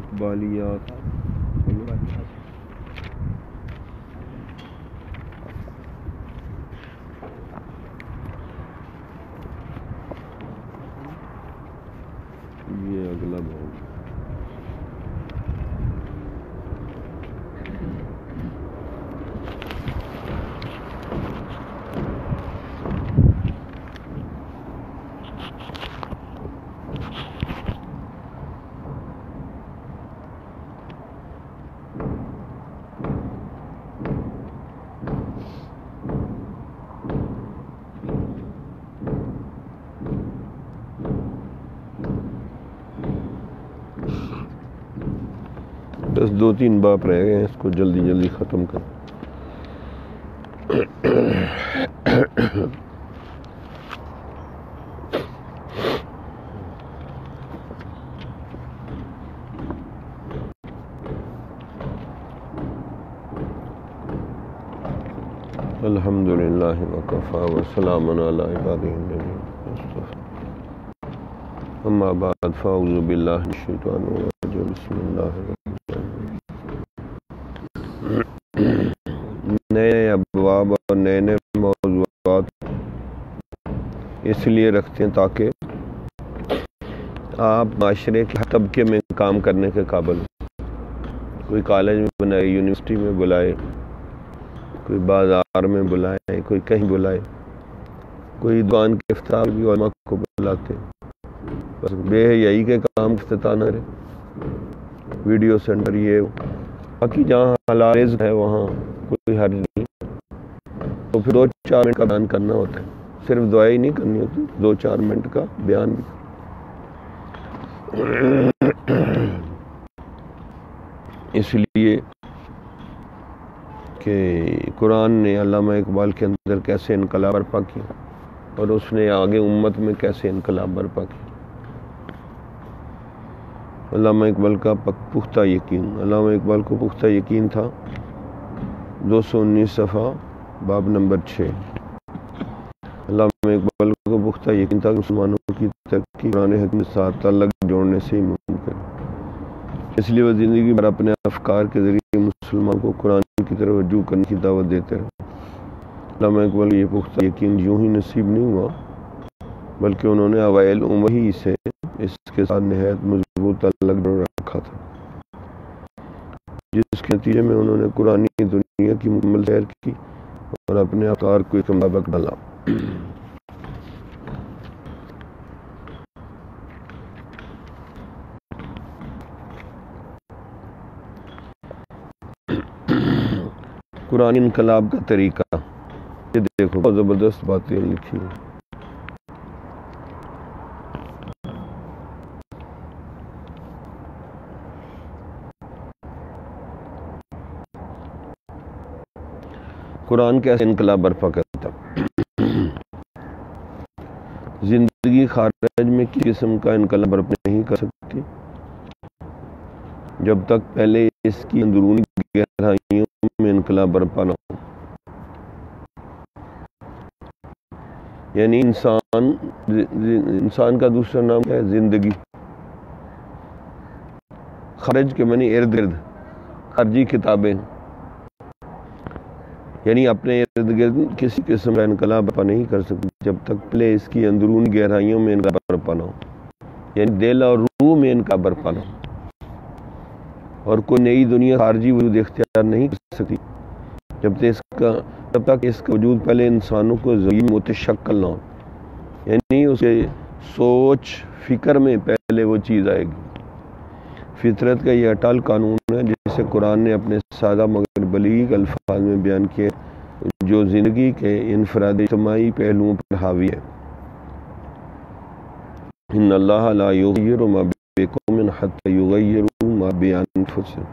اقبالیات یہ اگلا باب بس 2-3 باپ رہ گئے ہیں، اس کو جلدی جلدی ختم کر۔ الحمدللہ وکفی وسلام علی عبادہ الذین اصطفی، اما بعد فاعوذ باللہ من الشیطان الرجیم، بسم اللہ الرحمن الرحیم۔ نئے ابواب اور نئے نئے موضوعات اس لیے رکھتے ہیں تاکہ آپ معاشرے کے ہر طبقے میں کام کرنے کے قابل ہوں۔ کوئی کالج میں بلائے، یونیورسٹی میں بلائے، کوئی بازار میں بلائے، کوئی کہیں بلائے، کوئی دکان کے افتتاح بھی علماء کو بلاتے ہیں، بس بے حیائی کے کام کا افتتاح نہ رہے، ویڈیو سینٹر یہ باقی جہاں حلال رزق ہے وہاں کوئی حرج نہیں، تو پھر 2-4 منٹ کا بیان کرنا ہوتا ہے، صرف دعائی نہیں کرنی ہوتی، 2-4 منٹ کا بیان بھی۔ اس لیے کہ قرآن نے علامہ اقبال کے اندر کیسے انقلاب برپا کیا اور اس نے آگے امت میں کیسے انقلاب برپا کیا۔ علامہ اقبال کا پختہ یقین، علامہ اقبال کو پختہ یقین تھا 219 صفحہ باب نمبر 6۔ علامہ اقبال کو پختہ یقین تھا کہ مسلمانوں کی ترقی قرآن حکیم کے ساتھ تعلق جوڑنے سے ہی ممکن ہے، اس لیے وہ زندگی بھر اپنے افکار کے ذریعے مسلمان کو قرآن کی طرف رجوع کرنے کی دعوت دیتے رہے۔ علامہ اقبال کو یہ پختہ یقین یوں ہی نصیب نہیں ہوا، بلکہ انہوں نے اوائل عمر ہی سے اس کے ساتھ نہایت مضبوط تعلق جوڑ رکھا تھا، جس کے نتیجے میں انہوں نے قرآنی دنیا کی مکمل سیر کی اور اپنے افکار کو ایک مطابق ڈالا۔ قرآن انقلاب کا طریقہ، یہ دیکھو بہت زبردست باتیں لکھی ہیں۔ قرآن کیسے انقلاب برپا کرتا؟ زندگی خارج میں کسی قسم کا انقلاب برپا نہیں کر سکتی جب تک پہلے اس کی اندرونی گہرائیوں میں انقلاب برپا نہ ہو۔ یعنی انسان کا دوسرا نام ہے زندگی، خارج کے معنی ارد گرد، خارجی کتابیں، یعنی اپنے ارد گرد کسی قسم کا انقلاب برپا نہیں کر سکتی جب تک پہلے اس کی اندرونی گہرائیوں میں انقلاب برپا نہ ہو، یعنی دل اور روح میں انقلاب برپا نہ ہو، اور کوئی نئی دنیا خارجی وجود اختیار نہیں کر سکتی جب تک اس کا وجود پہلے انسانوں کو ذہین متشکل نہ ہو، یعنی اس کے سوچ فکر میں پہلے وہ چیز آئے گی۔ فطرت کا یہ اٹل قانون ہے جسے قرآن نے اپنے سادہ مگر بلیغ الفاظ میں بیان کیا، جو زندگی کے انفرادی اجتماعی پہلوؤں پر حاوی ہے۔ ان اللہ لا یغیر ما بقوم حتی یغیروا ما بانفسہم،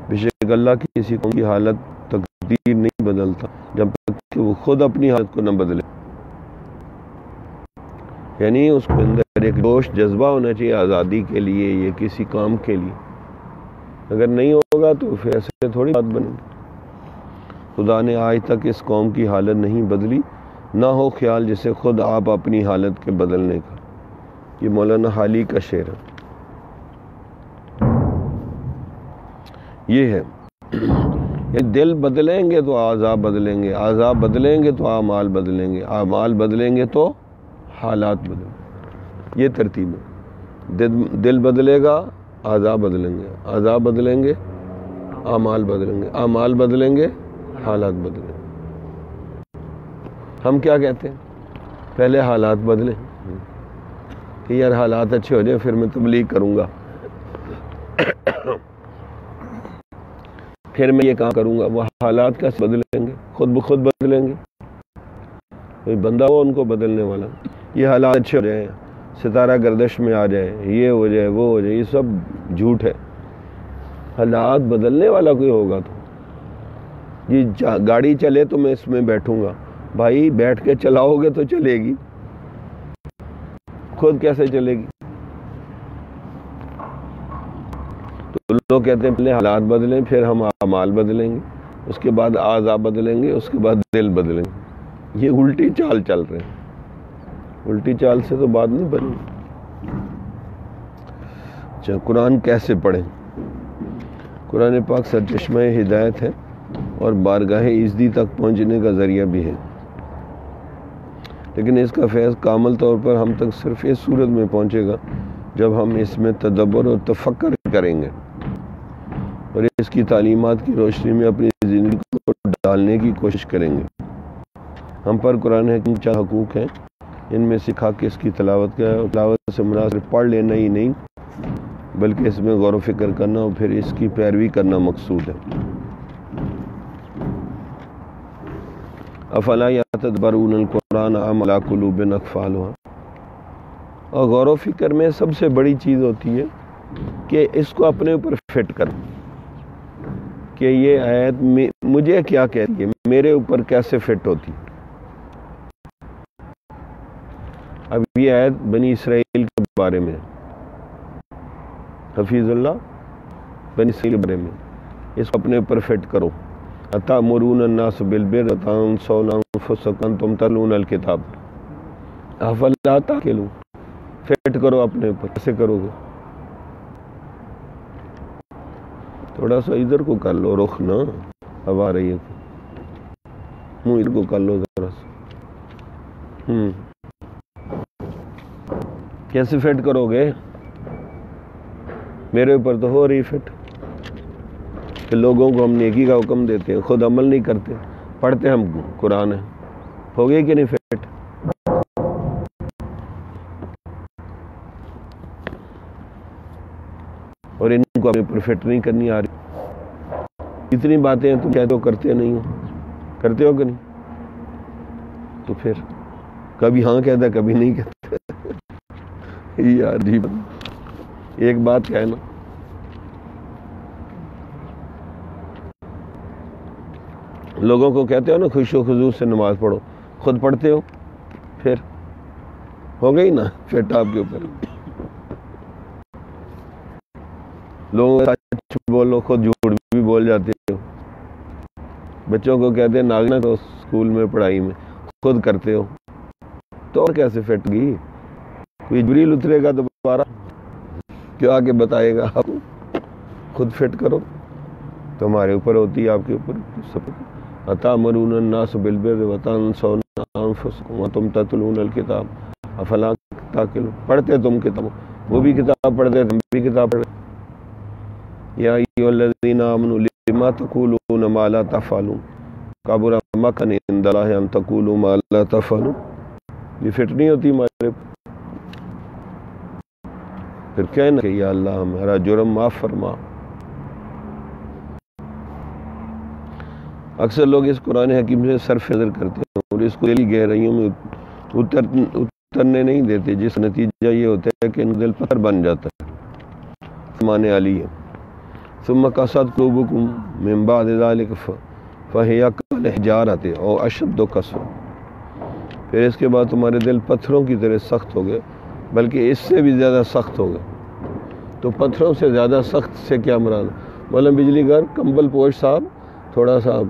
بے شک اللہ کسی قوم کی حالت تقدیر نہیں بدلتا جب تک کہ وہ خود اپنی حالت کو نہ بدلے، یعنی اس کے اندر ایک جوش جذبہ ہونا چاہیے آزادی کے لیے یا کسی کام کے لیے، اگر نہیں ہوگا تو پھر ایسے تھوڑی بات بنے گی۔ خدا نے آج تک اس قوم کی حالت نہیں بدلی، نہ ہو خیال جسے خود آپ اپنی حالت کے بدلنے کا۔ یہ مولانا حالی کا شعر ہے۔ یہ ہے یہ دل بدلیں گے تو اعضاء بدلیں گے، اعضاء بدلیں گے تو اعمال بدلیں گے، اعمال بدلیں گے تو حالات بدلیں گے۔ یہ ترتیب ہے، دل بدلے گا اعضاء بدلیں گے، اعضاء بدلیں گے اعمال بدلیں گے، اعمال بدلیں گے حالات بدلیں گے۔ ہم کیا کہتے ہیں؟ پہلے حالات بدلیں کہ یار حالات اچھے ہو جائیں پھر میں تبلیغ کروں گا، پھر میں یہ کام کروں گا۔ وہ حالات کیسے بدلیں گے؟ خود بخود بدلیں گے، کوئی بندہ ہو ان کو بدلنے والا۔ یہ حالات اچھے ہو جائیں، ستارہ گردش میں آ جائے، یہ ہو جائے وہ ہو جائے، یہ سب جھوٹ ہے۔ حالات بدلنے والا کوئی ہوگا تو جی گاڑی چلے تو میں اس میں بیٹھوں گا، بھائی بیٹھ کے چلاؤ گے تو چلے گی، خود کیسے چلے گی؟ تو لوگ کہتے ہیں پہلے حالات بدلیں پھر ہم اعمال بدلیں گے، اس کے بعد اعضاء بدلیں گے، اس کے بعد دل بدلیں گے۔ یہ الٹی چال چل رہے ہیں، الٹی چال سے تو بات نہیں بنی۔ اچھا، قرآن کیسے پڑھیں؟ قرآن پاک سرچشمہ ہدایت ہے اور بارگاہ عزتی تک پہنچنے کا ذریعہ بھی ہے، لیکن اس کا فیض کامل طور پر ہم تک صرف اس صورت میں پہنچے گا جب ہم اس میں تدبر اور تفکر کریں گے اور اس کی تعلیمات کی روشنی میں اپنی زندگی کو ڈالنے کی کوشش کریں گے۔ ہم پر قرآن حکیم چند حقوق ہیں، ان میں سکھا کے اس کی تلاوت کا تلاوت سے مناسب پڑھ لینا ہی نہیں بلکہ اس میں غور و فکر کرنا اور پھر اس کی پیروی کرنا مقصود ہے۔ افلا یتدبرون القرآن ام علی قلوب اقفالها، اور غور و فکر میں سب سے بڑی چیز ہوتی ہے کہ اس کو اپنے اوپر فٹ کرنا، کہ یہ آیت مجھے کیا کہتی ہے، میرے اوپر کیسے فٹ ہوتی۔ اب یہ آیت بنی اسرائیل کے بارے میں، حفیظ اللہ بنی اسرائیل کے بارے میں، اس کو اپنے اوپر فٹ کرو۔ اتامرون الناس بالبر وتنسون انفسکم وانتم تتلون الکتاب افلا تعقلون، فٹ کرو اپنے اوپر، کیسے کرو گے؟ تھوڑا سا ادھر کو کر لو رخ نا، اب آ رہی ہے منہ ادھر کو کر لو ذرا سا۔ کیسے فٹ کرو گے؟ میرے اوپر تو ہو رہی فٹ کہ لوگوں کو ہم نیکی کا حکم دیتے ہیں، خود عمل نہیں کرتے، پڑھتے ہم قرآن ہے، ہو گئی کہ نہیں فٹ؟ اور ان کو اپنے اوپر فٹ نہیں کرنی آ رہی۔ اتنی باتیں تم کہتے ہو کرتے نہیں ہو، کرتے ہو کہ نہیں؟ تو پھر کبھی ہاں کہتا کبھی نہیں کہتا یار جی ایک بات کہنا، لوگوں کو کہتے ہو نا خوش و خضوع سے نماز پڑھو، خود پڑھتے ہو، پھر ہو گئی نا فٹ آپ کے اوپر۔ لوگوں کو سچ بولو، خود جھوٹ بھی بول جاتے ہو۔ بچوں کو کہتے ہیں ناگنا تو اسکول میں پڑھائی میں، خود کرتے ہو، تو اور کیسے فٹ گئی؟ کوئی جبریل اترے گا دوبارہ کیوں آ کے بتائے گا آپ خود فٹ کرو؟ تمہارے اوپر ہوتی ہے، آپ کے اوپر سب۔ اتامرون الناس بالبر وتنسون انفسکم وانتم تتلون الکتاب افلا تعقلون، پڑھتے تم کتاب، وہ بھی کتاب پڑھتے تم بھی کتاب پڑھتے۔ یا ایھا الذین آمنوا لما تقولون ما لا تفعلون کبر مقتا عند اللہ ان تقولوا ما لا تفعلون۔ یہ فٹ نہیں ہوتی ہمارے، پھر کہنا کہ یا اللہ ہمارا جرم معاف فرما۔ اکثر لوگ اس قرآن حکیم سے صرف نظر کرتے ہیں اور اس کو دلی گہرائیوں میں اترنے نہیں دیتے، جس نتیجہ یہ ہوتا ہے کہ ان دل پتھر بن جاتا ہے۔ معنی علی ہے ثم قست قلوبکم من بعد ذلک فہی کالحجارۃ او اشد قسوہ، پھر اس کے بعد تمہارے دل پتھروں کی طرح سخت ہو گئے، بلکہ اس سے بھی زیادہ سخت ہو گئے۔ تو پتھروں سے زیادہ سخت سے کیا مراد؟ مولانا بجلی گھر کمبل پوش صاحب تھوڑا سا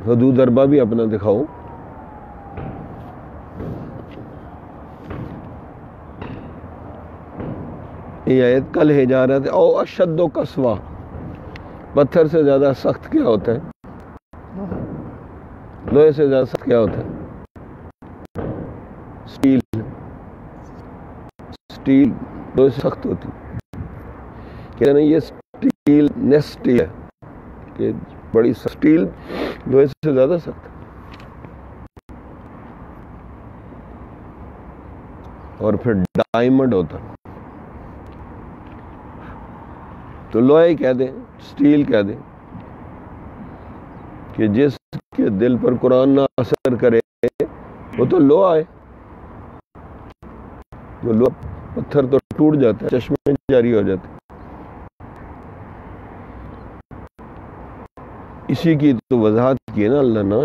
حدود اربا بھی اپنا دکھاؤ۔ یہ آیت کل ہے جا رہا تھا او اشد و قسوہ، پتھر سے زیادہ سخت کیا ہوتا ہے؟ لوہے سے زیادہ سخت کیا ہوتا ہے؟ سٹیل لوہے سے سخت ہوتی کہتے ہیں یہ سٹیل نیسٹی ہے کہ بڑی سٹیل لوہے سے زیادہ سخت ہے، اور پھر ڈائمنڈ ہوتا تو لوہے کہہ دیں، سٹیل کہہ دیں کہ جس کے دل پر قرآن نہ اثر کرے وہ تو لوہا ہے، وہ لوہا پتھر تو ٹوٹ جاتا ہے، چشمے جاری ہو جاتے ہیں۔ اسی کی تو وضاحت کی نا اللہ نے،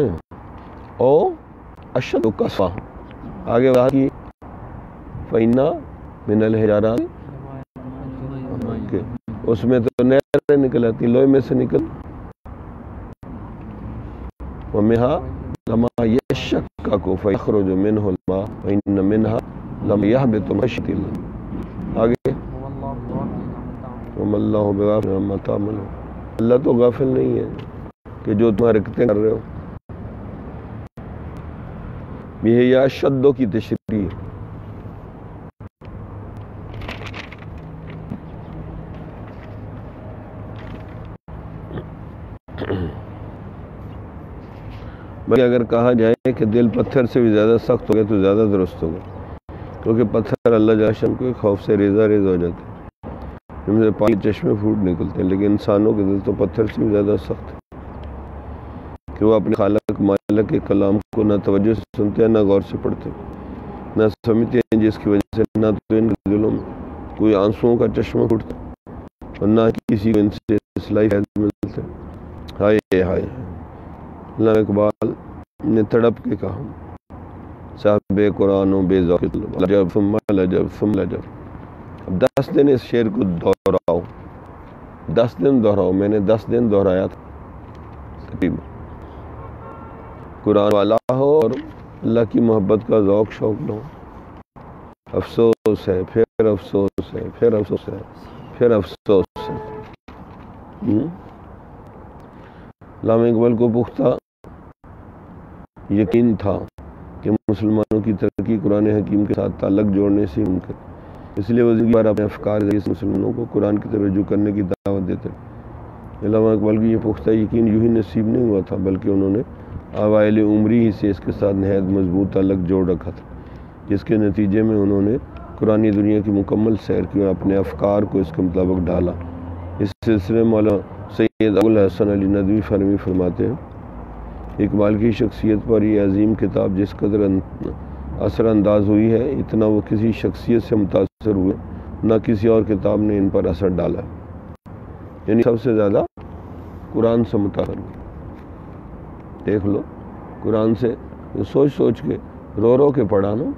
او اشد قسوہ، آگے وضاحت کی فَإِنَّا مِنَ الْحِجَارَةِ، اس میں تو نہریں نکل آتی، لوہے میں سے نکل، وَمِنْهَا لَمَا يَشَّقَّقُ فَيَخْرُجُ مِنْهُ الْمَاءُ وَإِنَّ مِنْهَا لَمَا يَهْبِطُ مِنْ خَشْيَةِ اللَّهِ، آگے وَمَا اللَّهُ بِغَافِلٍ عَمَّا تَعْمَلُونَ، اللہ تو غافل نہیں ہے کہ جو تم حرکتیں کر رہے ہو۔ یہ یا شدوں کی تشریح ہے۔ بلکہ اگر کہا جائے کہ دل پتھر سے بھی زیادہ سخت ہو گیا تو زیادہ درست ہوگا، کیونکہ پتھر اللہ جل شان کے خوف سے ریزہ ریزہ ہو جاتے ہیں، جن سے پانی چشمے پھوٹ نکلتے ہیں، لیکن انسانوں کے دل تو پتھر سے بھی زیادہ سخت ہے کہ وہ اپنے خالق مالک کے کلام کو نہ توجہ سے سنتے ہیں، نہ غور سے پڑھتے ہیں، نہ سمجھتے ہیں، جس کی وجہ سے نہ تو ان کے دلوں میں کوئی آنسوؤں کا چشمہ پھوٹتا اور نہ کسی کو ان سے اصلاحی فیض ملتا۔ ہائے ہائے، علامہ اقبال نے تڑپ کے کہا، صاحب قرآن و بے ذوق لجب ثم لجب ثم لجب۔ اب 10 دن اس شعر کو دہراؤ، 10 دن دہراؤ، میں نے 10 دن دہرایا تھا تقریباً۔ قرآن والا ہو اور اللہ کی محبت کا ذوق شوق نہ ہو، افسوس ہے، پھر افسوس ہے، پھر افسوس ہے، پھر افسوس ہے۔ علامہ اقبال کو پختہ یقین تھا کہ مسلمانوں کی ترقی قرآن حکیم کے ساتھ تعلق جوڑنے سے ممکن، اس لیے وہ زندگی بھر اپنے افکار سے مسلمانوں کو قرآن کی طرف رجوع کرنے کی دعوت دیتے۔ علامہ اقبال کی یہ پختہ یقین یوں ہی نصیب نہیں ہوا تھا، بلکہ انہوں نے اوائل عمری ہی سے اس کے ساتھ نہایت مضبوط تعلق جوڑ رکھا تھا، جس کے نتیجے میں انہوں نے قرآنی دنیا کی مکمل سیر کی اور اپنے افکار کو اس کے مطابق ڈھالا۔ اس سلسلے میں مولانا سید ابوالحسن علی ندوی فرمی فرماتے ہیں، اقبال کی شخصیت پر یہ عظیم کتاب جس قدر اثر انداز ہوئی ہے، اتنا وہ کسی شخصیت سے متاثر ہوئے نہ کسی اور کتاب نے ان پر اثر ڈالا، یعنی سب سے زیادہ قرآن سے متاثر ہوئے۔ دیکھ لو، قرآن سے سوچ سوچ کے رو رو کے پڑھا نا۔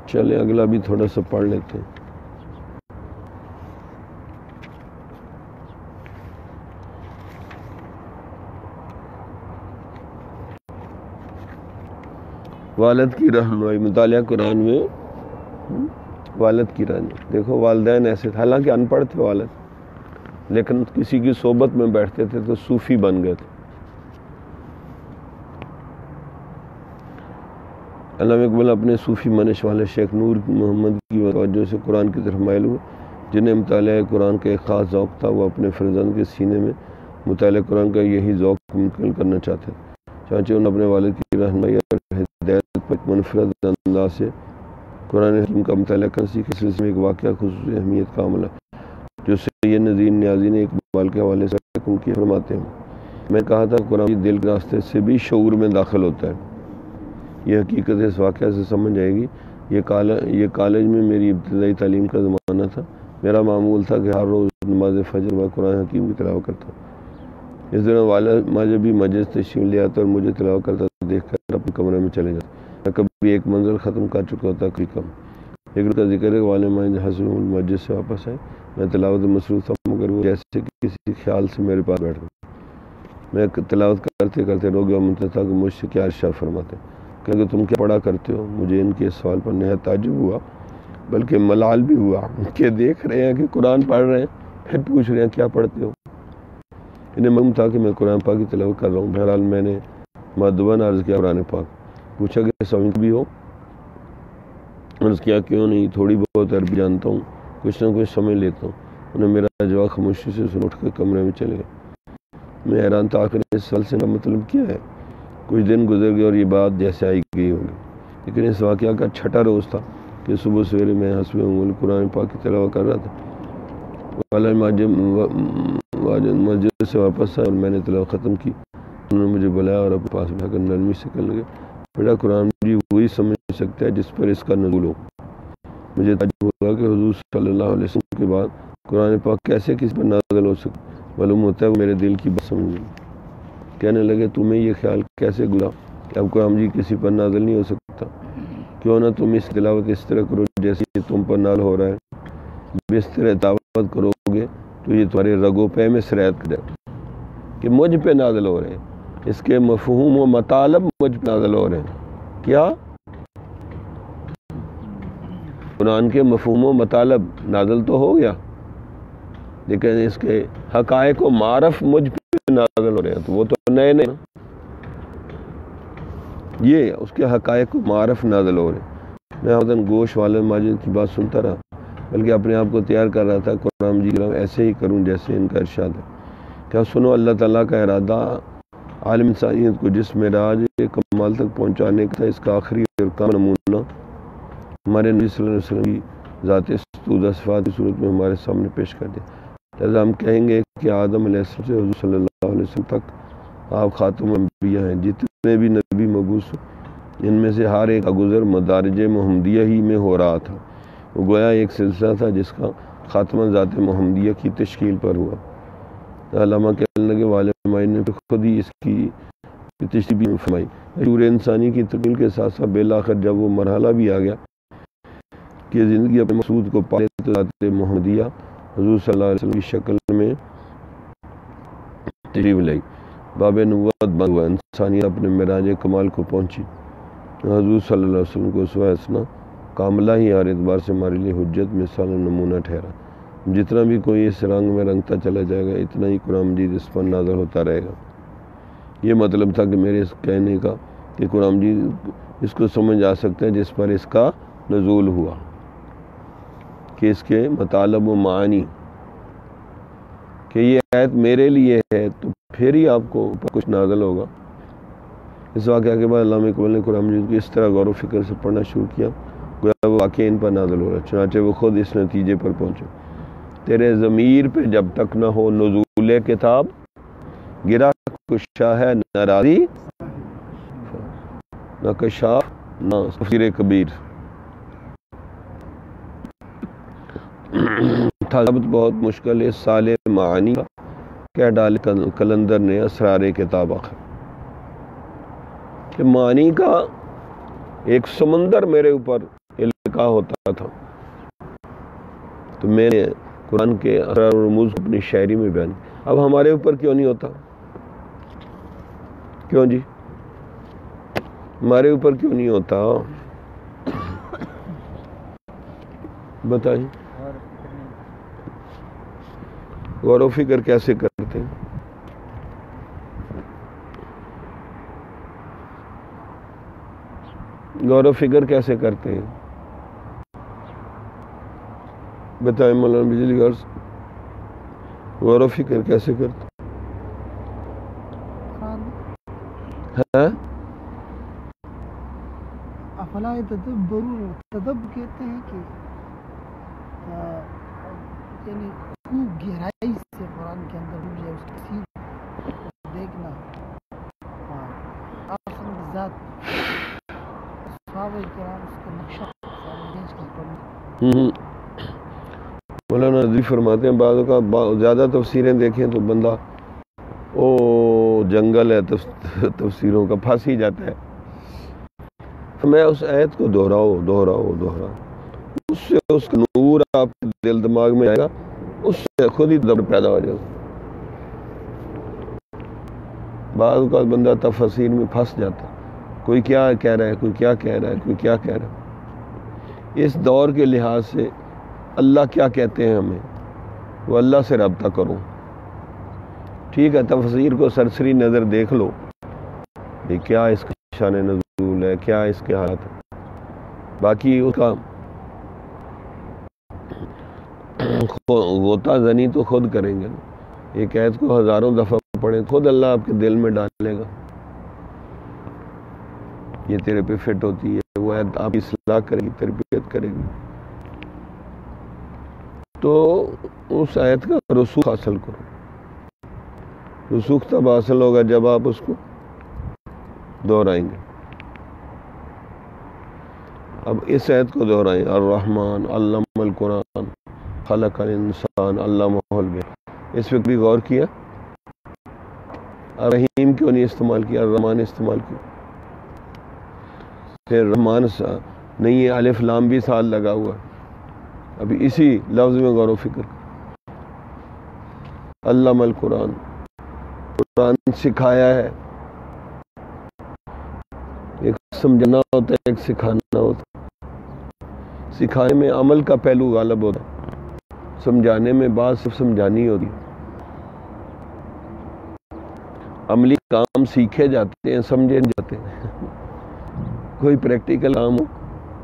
چلے اگلا بھی تھوڑا سا پڑھ لیتے ہیں۔ والد کی رہنمائی، مطالعہ قرآن میں والد کی رہنمائی۔ دیکھو والدین ایسے تھے، حالانکہ ان پڑھ تھے والد، لیکن کسی کی صحبت میں بیٹھتے تھے تو صوفی بن گئے تھے۔ علامہ اقبال اپنے صوفی منش والے شیخ نور محمد کی توجہ سے قرآن کی طرف مائل ہوئے، جنہیں مطالعہ قرآن کا ایک خاص ذوق تھا۔ وہ اپنے فرزند کے سینے میں مطالعہ قرآن کا یہی ذوق منتقل کرنا چاہتے تھے، چانچہ انہوں نے اپنے والد کی رہنمائی اور ہدایت پر منفرد انداز سے قرآن حکیم کا مطالعہ کرنے کے سلسلے میں ایک واقعہ خصوصی اہمیت کا عمل ہے، جو سید نذیر نیازی نے اقبال کے حوالے سے حکم کیا فرماتے ہیں۔ میں کہا تھا قرآن دل کے راستے سے بھی شعور میں داخل ہوتا ہے، یہ حقیقت اس واقعہ سے سمجھ آئے گی۔ یہ کالج میں میری ابتدائی تعلیم کا زمانہ تھا۔ میرا معمول تھا کہ ہر روز نماز فجر و قرآن حکیم کی تلاوت کرتا۔ اس دوران والد مجھے بھی مجلس تشریف لے آتا اور مجھے تلاوت کرتا دیکھ کر اپنے کمرے میں چلے جاتا۔ میں کبھی ایک منزل ختم کر چکا ہوتا، کبھی کم۔ ایک روز کا ذکر ہے کہ والد مجھے حسن مسجد سے واپس آئے، میں تلاوت مصروف تھا، مگر وہ جیسے کسی خیال سے میرے پاس بیٹھ گئے۔ میں تلاوت کرتے کرتے رو گیا، منتظر تھا کہ مجھ سے کیا ارشاد فرماتے، کہ تم کیا پڑھا کرتے ہو؟ مجھے ان کے سوال پر نہایت تعجب ہوا، بلکہ ملال بھی ہوا کہ دیکھ رہے ہیں کہ قرآن پڑھ رہے ہیں، پھر پوچھ رہے ہیں کیا پڑھتے ہو۔ انہیں معلوم تھا کہ میں قرآن پاک کی تلاوت کر رہا ہوں۔ بہرحال میں نے مدون عرض کیا قرآن پاک، پوچھا کہ سمجھ بھی ہو؟ عرض کیا کیوں نہیں، تھوڑی بہت عربی جانتا ہوں، کچھ نہ کچھ سمجھ لیتا ہوں۔ انہیں میرا جواب خاموشی سے سن اٹھ کے کمرے میں چلے گئے۔ میں حیران تھا آخر اس فلسفے کا مطلب کیا ہے۔ کچھ دن گزر گئے اور یہ بات جیسے آئی گئی ہوگی، لیکن اس واقعہ کا چھٹا روز تھا کہ صبح سویرے میں حسب انگل قرآن پاک کی تلاوت کر رہا تھا۔ مسجد سے واپس آیا اور میں نے تلاوت ختم کی۔ انہوں نے مجھے بلایا اور اپنے پاس بٹھا کر نرمی سے کہنے لگے، بیٹا قرآن مجید وہی سمجھ سکتا ہے جس پر اس کا نزول ہو۔ مجھے تعجب ہوا کہ حضور صلی اللہ علیہ وسلم کے بعد قرآن پاک کیسے کسی پر نازل ہو سکتا؟ معلوم ہوتا ہے وہ میرے دل کی بات سمجھ گئی۔ کہنے لگے تمہیں یہ خیال کیسے گزرا کہ اب قرآن مجید کسی پر نازل نہیں ہو سکتا؟ کیوں نہ تم اس تلاوت اس طرح کرو جیسے یہ تم پر نازل ہو رہا ہے۔ اس طرح تلاوت کرو گے تو یہ تمہارے رگو پہ میں سرایت کر جائے کہ مجھ پہ نازل ہو رہے ہیں، اس کے مفہوم و مطالب مجھ پہ نازل ہو رہے ہیں۔ کیا قرآن کے مفہوم و مطالب نازل تو ہو گیا، لیکن اس کے حقائق و معرف مجھ پہ نازل ہو رہے ہیں، تو وہ تو نئے نئے، یہ اس کے حقائق و معرف نازل ہو رہے ہیں۔ میں حضرت گوش والے ماجد کی بات سنتا رہا، بلکہ اپنے آپ کو تیار کر رہا تھا قرآن مجید ایسے ہی کروں جیسے ان کا ارشاد ہے۔ کیا سنو، اللہ تعالیٰ کا ارادہ عالم انسانیت کو جس معراج کمال تک پہنچانے کا تھا، اس کا آخری اور کامل نمونہ ہمارے نبی صلی اللہ علیہ وسلم کی ذات ستودہ صفات کی صورت میں ہمارے سامنے پیش کر دیا۔ لہٰذا ہم کہیں گے کہ آدم علیہ السلام سے حضور صلی اللہ علیہ وسلم تک آپ خاتم انبیاء ہیں۔ جتنے بھی نبی مبعوث ان میں سے ہر ایک کا گزر مدارج محمدیہ ہی میں ہو رہا تھا۔ وہ گویا ایک سلسلہ تھا جس کا خاتمہ ذات محمدیہ کی تشکیل پر ہوا۔ علامہ کہنے لگے والمائی نے خود ہی اس کی تشریح فرمائی۔ شعور انسانی کی تکمیل کے ساتھ ساتھ بالآخر جب وہ مرحلہ بھی آ گیا کہ زندگی اپنے مقصود کو پائے تو ذات محمدیہ حضور صلی اللہ علیہ وسلم کی شکل میں تشریف لائی، باب نبوت بند ہوا، انسانیت اپنے معراج کمال کو پہنچی۔ حضور صلی اللہ علیہ وسلم کو اسوہ حسنہ کاملہ ہی ہر اعتبار سے ہمارے لیے حجت مثال و نمونہ ٹھہرا۔ جتنا بھی کوئی اس رنگ میں رنگتا چلا جائے گا، اتنا ہی قرآن مجید اس پر نازل ہوتا رہے گا۔ یہ مطلب تھا کہ میرے اس کہنے کا کہ قرآن مجید اس کو سمجھ آ سکتا ہے جس پر اس کا نزول ہوا، کہ اس کے مطالب و معانی، کہ یہ آیت میرے لیے ہے تو پھر ہی آپ کو کچھ نازل ہوگا۔ اس واقعہ کے بعد علامہ اقبال نے قرآن مجید کو اس طرح غور و فکر سے پڑھنا شروع کیا گویا وہ واقعہ ان پر نازل ہو رہا۔ چنانچہ وہ خود اس نتیجے پر پہنچے، تیرے ضمیر پہ جب تک نہ ہو نزول کتاب، گرا کشا ہے نہ راضی نہ کشاف نہ تفسیر کبیر۔ تھا ضبط بہت مشکل ہے سال معانی کا، کہہ ڈالے کلندر نے اسرار کتاب آخر، کہ معانی کا ایک سمندر میرے اوپر القاء ہوتا تھا، تو میں نے قرآن کے اسرار و رموز کو اپنی شاعری میں بیان کیا۔ اب ہمارے اوپر کیوں نہیں ہوتا؟ کیوں جی ہمارے اوپر کیوں نہیں ہوتا؟ بتائیں، غور و فکر کیسے کرتے ہیں؟ غور و فکر کیسے کرتے ہیں؟ بتائیں مولانا بجلی غور، غور و فکر کیسے کرتے ہیں؟ افلا تدبرون، تدبر کہتے ہیں کہ یعنی خوب گہرائی سے قرآن کے اندر مجھے اس کی سیر دیکھنا، آخر ذات صحابہ کرام اس کا نقشہ دیکھ کر پڑھنا۔ مولانا نظری فرماتے ہیں بعض کا زیادہ تفسیریں دیکھیں تو بندہ جنگل ہے تفسیروں کا، پھنس ہی جاتا ہے۔ میں اس آیت کو دہراؤ، اس سے اس کا نور آپ کے دل دماغ میں آئے گا، اس سے خود ہی تدبر پیدا ہو جائے گا۔ بعض اوقات بندہ تفسیر میں پھنس جاتا، کوئی کیا کہہ رہا ہے، کوئی کیا کہہ رہا ہے، کوئی کیا کہہ رہا ہے۔ اس دور کے لحاظ سے اللہ کیا کہتے ہیں ہمیں، وہ اللہ سے رابطہ کرو۔ ٹھیک ہے، تفسیر کو سرسری نظر دیکھ لو کہ کیا اس کا شان نزول ہے، کیا اس کے حالات ہے، باقی اس کا غوطہ زنی تو خود کریں گے نا۔ ایک آیت کو ہزاروں دفعہ پڑھیں، خود اللہ آپ کے دل میں ڈالے گا یہ تیرے پہ فٹ ہوتی ہے، وہ آیت آپ کی اصلاح کرے گی، تربیت کرے گی۔ تو اس آیت کا رسوخ حاصل کرو۔ رسوخ تب حاصل ہوگا جب آپ اس کو دہرائیں گے۔ اب اس آیت کو دہرائیں، الرحمن علم القرآن خلق الانسان علمہ البیان۔ اس وقت بھی غور کیا، الرحیم کیوں نہیں استعمال کیا، الرحمن استعمال کیا؟ پھر رحمان نہیں ہے، الف لام بھی ساتھ لگا ہوا ہے۔ ابھی اسی لفظ میں غور و فکر، علم القرآن، قرآن سکھایا ہے۔ ایک سمجھنا ہوتا ہے، ایک سکھانا ہوتا ہے۔ سکھانے میں عمل کا پہلو غالب ہوتا ہے، سمجھانے میں بات صرف سمجھانی ہوتی ہے۔ عملی کام سیکھے جاتے ہیں، سمجھے نہیں جاتے۔ کوئی پریکٹیکل کام ہو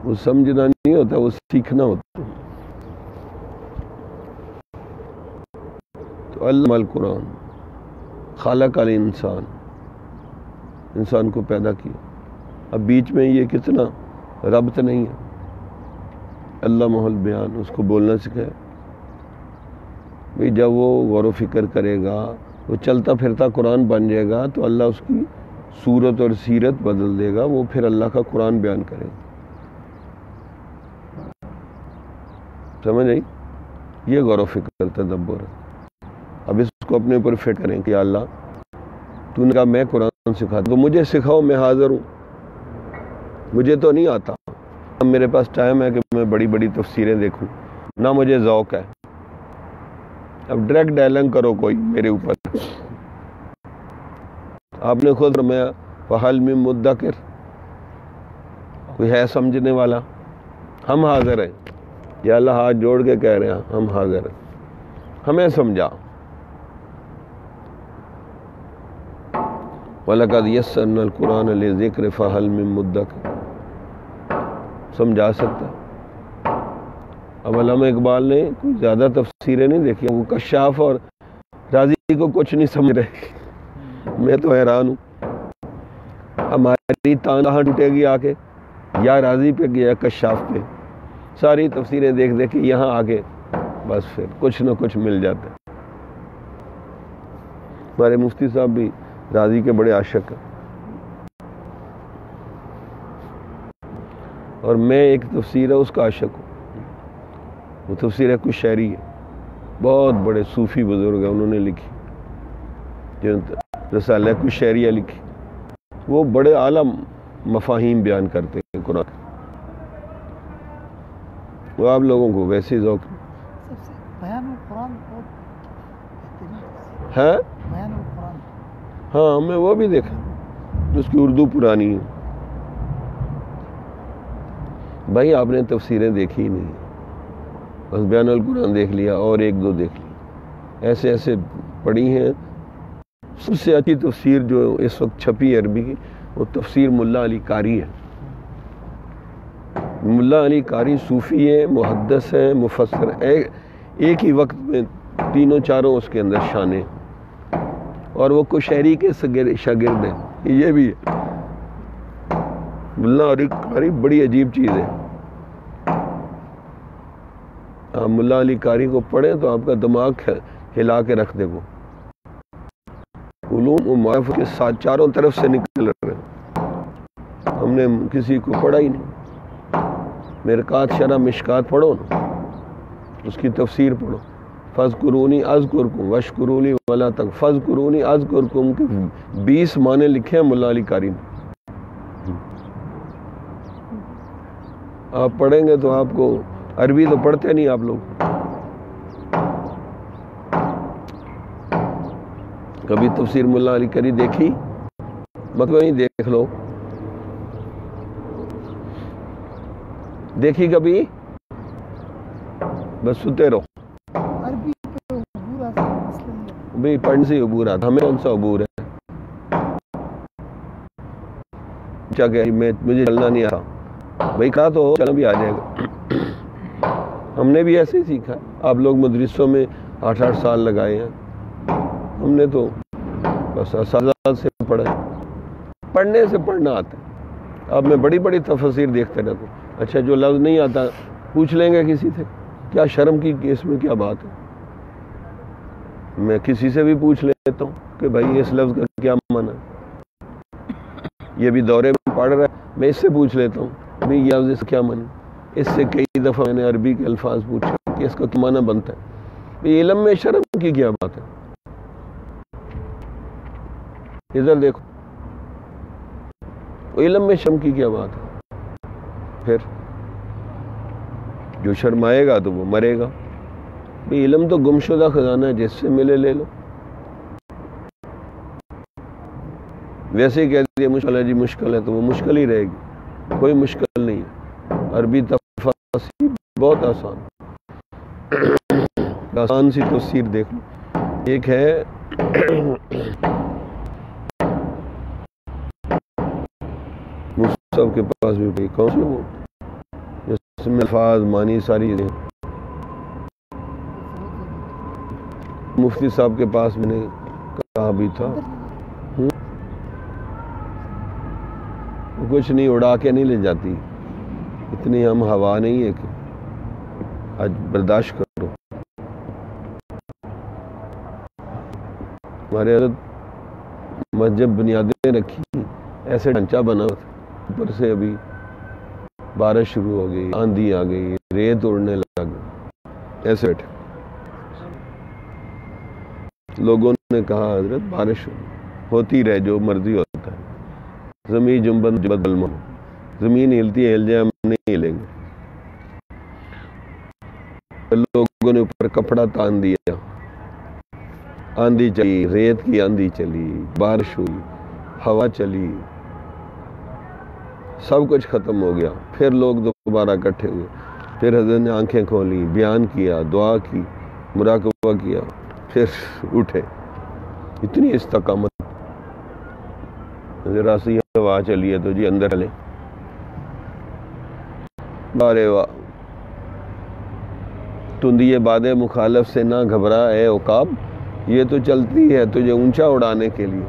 وہ سمجھنا نہیں ہوتا، وہ سیکھنا ہوتا ہے۔ تو علم القرآن خلق الانسان، انسان کو پیدا کیا۔ اب بیچ میں یہ کتنا ربط نہیں ہے، علمہ البیان، اس کو بولنا سکھایا۔ بھئی جب وہ غور و فکر کرے گا، وہ چلتا پھرتا قرآن بن جائے گا تو اللہ اس کی صورت اور سیرت بدل دے گا، وہ پھر اللہ کا قرآن بیان کرے گا۔ سمجھ آئی؟ یہ غور و فکر تدبر ہے۔ اب اس کو اپنے اوپر فٹ کریں کہ اللہ تو نے کہا میں قرآن سکھاتا تو مجھے سکھاؤ، میں حاضر ہوں، مجھے تو نہیں آتا۔ اب میرے پاس ٹائم ہے کہ میں بڑی بڑی تفسیریں دیکھوں، نہ مجھے ذوق ہے۔ اب ڈائریکٹ ڈائلنگ کرو کوئی میرے اوپر۔ آپ نے خود فرمایا فَهَلْ مِن مُدَّكِرٍ، کوئی ہے سمجھنے والا؟ ہم حاضر ہیں یا اللہ ہاتھ جوڑ کے کہہ رہے ہیں ہم حاضر ہیں، ہمیں سمجھا۔ وَلَقَدْ يَسَّرْنَا الْقُرْآنَ لِلذِّكْرِ فَهَلْ مِن مُدَّكِرٍ، سمجھا سکتا ہے۔ اب علامہ اقبال نے کوئی زیادہ تفسیریں نہیں دیکھی، وہ کشاف اور رازی کو کچھ نہیں سمجھ رہے۔ میں تو حیران ہوں، ہماری تان کہاں ٹوٹے گی آ کے، یا رازی پہ یا کشاف پہ۔ ساری تفسیریں دیکھ دیکھ کے یہاں آگے بس پھر کچھ نہ کچھ مل جاتا ہے۔ ہمارے مفتی صاحب بھی رازی کے بڑے عاشق ہیں، اور میں ایک تفسیر ہے اس کا عاشق ہوں، وہ تفسیر کشیری ہے، بہت بڑے صوفی بزرگ ہیں، انہوں نے لکھی جو رسالہ کشیریہ لکھی، وہ بڑے اعلیٰ مفاہیم بیان کرتے ہیں قرآن۔ وہ آپ لوگوں کو ویسے ذوق سب سے بیان القرآن بہت بہترین ہے۔ بیان القرآن، ہاں میں وہ بھی دیکھا، اس کی اردو پرانی ہے۔ بھائی آپ نے تفسیریں دیکھی ہی نہیں، بس بیان القرآن دیکھ لیا اور ایک دو دیکھ لی، ایسے ایسے پڑھی ہیں۔ سب سے اچھی تفسیر جو اس وقت چھپی عربی کی، وہ تفسیر ملا علی قاری ہے۔ ملا علی قاری صوفی ہے، محدث ہے، مفسر، ایک ہی وقت میں تینوں چاروں اس کے اندر شانے، اور وہ کشیری کے شاگرد ہیں۔ یہ بھی ہے، ملا علی قاری بڑی عجیب چیز ہے۔ آپ ملا علی قاری کو پڑھیں تو آپ کا دماغ ہلا کے رکھ دے گا۔ علوم و معرفت کے ساتھ چاروں طرف سے نکل رہے ہیں، ہم نے کسی کو پڑھا ہی نہیں۔ مرقات شرح مشکات پڑھو نا، اس کی تفسیر پڑھو، فَاذْكُرُونِي أَذْكُرْكُمْ وَاشْكُرُوا لِي وَلَا تَكْفُرُونِ، فَاذْكُرُونِي أَذْكُرْكُمْ کے 20 معنی لکھے ہیں ملا علی قاری نے۔ آپ پڑھیں گے تو آپ کو، عربی تو پڑھتے نہیں آپ لوگ، کبھی تفسیر ملا علی کری دیکھی؟ مطلب ہی دیکھ لو، دیکھی کبھی؟ بس ستے رہو. عربی پہ عبور آتا ہے مسئلہ یہ ہے. بھئی پڑھنے سے عبور آتا، ہمیں کون سا عبور ہے؟ کیا کہ مجھے چلنا نہیں آتا، بھئی کہا تو چلنا بھی آ جائے گا. ہم نے بھی ایسے ہی سیکھا. آپ لوگ مدرسوں میں 8 سال لگائے ہیں، ہم نے تو بس اساتذہ سے پڑھا. پڑھنے سے پڑھنا آتا ہے. اب میں بڑی بڑی تفسیر دیکھتے رہتا ہوں. اچھا جو لفظ نہیں آتا پوچھ لیں گے کسی سے، کیا شرم کی اس میں کیا بات ہے؟ میں کسی سے بھی پوچھ لیتا ہوں کہ بھائی اس لفظ کا کیا معنی ہے. یہ بھی دورے میں پڑھ رہا ہے، میں اس سے پوچھ لیتا ہوں بھائی یہ لفظ اس کا کیا معنی. اس سے کئی دفعہ میں نے عربی کے الفاظ پوچھا کہ اس کا کیا معنی بنتا ہے. بھائی علم میں شرم کی کیا بات ہے؟ ادھر دیکھو، علم میں شرم کی کیا بات ہے؟ پھر جو شرمائے گا تو وہ مرے گا. بھئی علم تو گمشدہ خزانہ ہے، جس سے ملے لے لو. ویسے ہی کہہ دیا مشکل ہے جی مشکل ہے تو وہ مشکل ہی رہے گی، کوئی مشکل نہیں ہے. عربی تفسیر بہت آسان، آسان سی تفسیر دیکھ لو. ایک ہے مصحف کے پاس بھی کون سے وہ جس میں الفاظ معنی ساری چیزیں. مفتی صاحب کے پاس میں نے کہا بھی تھا، کچھ نہیں اڑا کے نہیں لے جاتی، اتنی ہم ہوا نہیں ہے کہ آج برداشت کرو. ہمارے حضرت مسجد بنیادیں رکھی، ایسے ڈھانچہ بنا تھا، اوپر سے ابھی بارش شروع ہو گئی، آندھی آ گئی، ریت اڑنے لگ، ایسے بیٹھے. لوگوں نے کہا حضرت بارش ہوتی رہے، جو مرضی ہوتا ہے، زمین جنبن بدل، زمین ہلتی ہے ہل جائے، ہم نہیں ہلیں گے. لوگوں نے اوپر کپڑا تان دیا، آندھی چلی، ریت کی آندھی چلی، بارش ہوئی، ہوا چلی، سب کچھ ختم ہو گیا. پھر لوگ دوبارہ اکٹھے ہوئے، پھر حضرت نے آنکھیں کھولی، بیان کیا، دعا کی، مراقبہ کیا، پھر اٹھے. اتنی استقامت. ذرا سی ہوا چلی ہے تو جی اندر چلے. بارے واہ، تندیے باد مخالف سے نہ گھبرا اے عقاب، یہ تو چلتی ہے تجھے اونچا اڑانے کے لیے.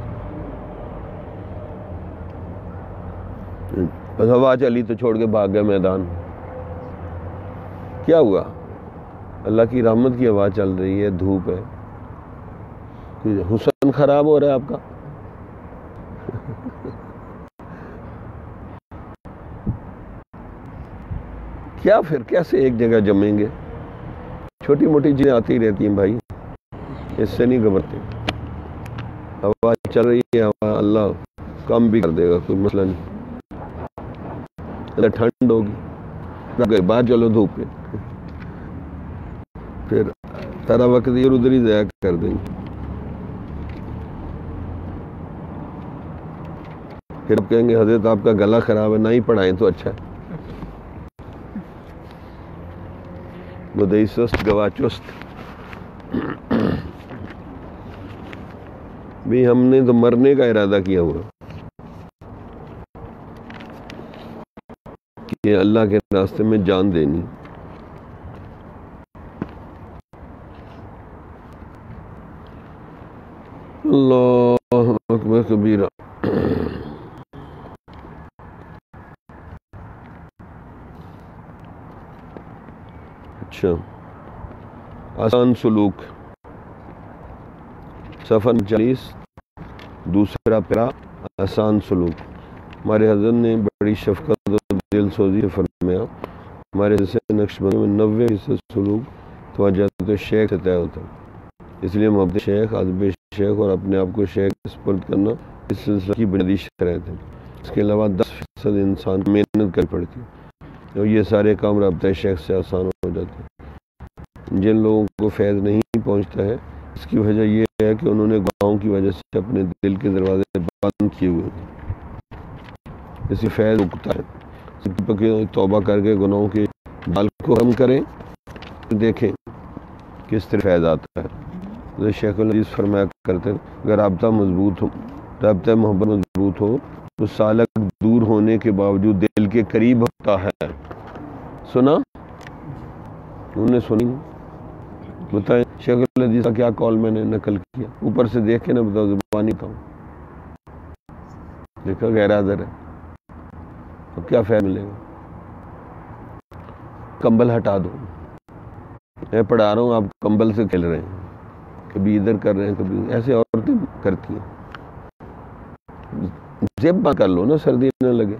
ہوا چلی تو چھوڑ کے بھاگ گئے میدان. کیا ہوا؟ اللہ کی رحمت کی ہوا چل رہی ہے، دھوپ ہے. حسن خراب ہو رہا ہے آپ کا؟ کیا پھر کیسے ایک جگہ جمیں گے؟ چھوٹی موٹی چیزیں آتی رہتی ہیں بھائی، اس سے نہیں گھبرتے. ہوا چل رہی ہے، ہوا اللہ کم بھی کر دے گا، کوئی مسئلہ نہیں. ٹھنڈ ہوگی، باہر چلو دھوپ پہ، پھر سارا وقت یہ ادھر ہی ضائع کر دیں گے. پھر آپ کہیں گے حضرت آپ کا گلا خراب ہے، نہ ہی پڑھائیں تو اچھا ہے. بدئی سست گواہ چست. بھی ہم نے تو مرنے کا ارادہ کیا ہوا کہ اللہ کے راستے میں جان دینی. اللہ اکبر کبیرہ. اچھا، آسان سلوک، صفحہ 40، دوسرا پیرا، آسان سلوک. ہمارے حضرت نے بڑی شفقت اور دل سوزی سے فرمایا، ہمارے جیسے نقش بندی میں 90% سلوک توجہ شیخ سے طے ہوتا ہے. اس لیے محبت شیخ، ادب شیخ اور اپنے آپ کو شیخ سپرد کرنا اس سلسلہ کی بنیادی شرط ہے. اس کے علاوہ 10% انسان محنت کرنی پڑتی ہے، اور یہ سارے کام رابطہ شیخ سے آسان ہو جاتے ہیں. جن لوگوں کو فیض نہیں پہنچتا ہے اس کی وجہ یہ ہے کہ انہوں نے گناہوں کی وجہ سے اپنے دل کے دروازے بند کیے ہوئے ہیں. اسی فیض اکتا ہے. توبہ کر کے گناہوں کے بال کو کم کریں، دیکھیں کس طرح فیض آتا ہے. شیخ الحدیث فرمایا کرتے ہیں اگر رابطہ مضبوط ہو، رابطہ محبت مضبوط ہو تو سالک دور ہونے کے باوجود دل کے قریب ہوتا ہے. سنا؟ انہوں نے سنی. بتائیں شیخ الحدیث کا کیا قول میں نے نقل کیا، اوپر سے دیکھ کے نہ بتاؤ، زبانی تھا دیکھا غیر حاضر ہے. اب کیا فائدہ ملے گا؟ کمبل ہٹا دو. میں پڑھا رہا ہوں، آپ کمبل سے کھیل رہے ہیں، کبھی ادھر کر رہے ہیں، کبھی ایسے عورتیں کرتی ہیں. زپ بند کر لو نا، سردی نہ لگے.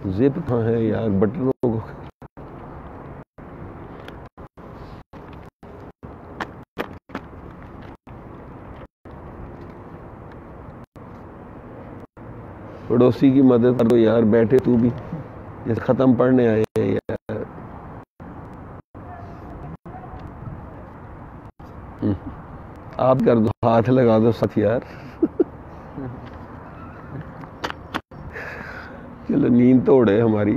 زپ کہاں ہے یار، بٹنوں کو. پڑوسی کی مدد کرو یار، بیٹھے تو بھی جیسے ختم پڑھنے آئے ہیں یار. آپ کر دو، ہاتھ لگا دو ساتھ یار. چلو نیند توڑے ہماری.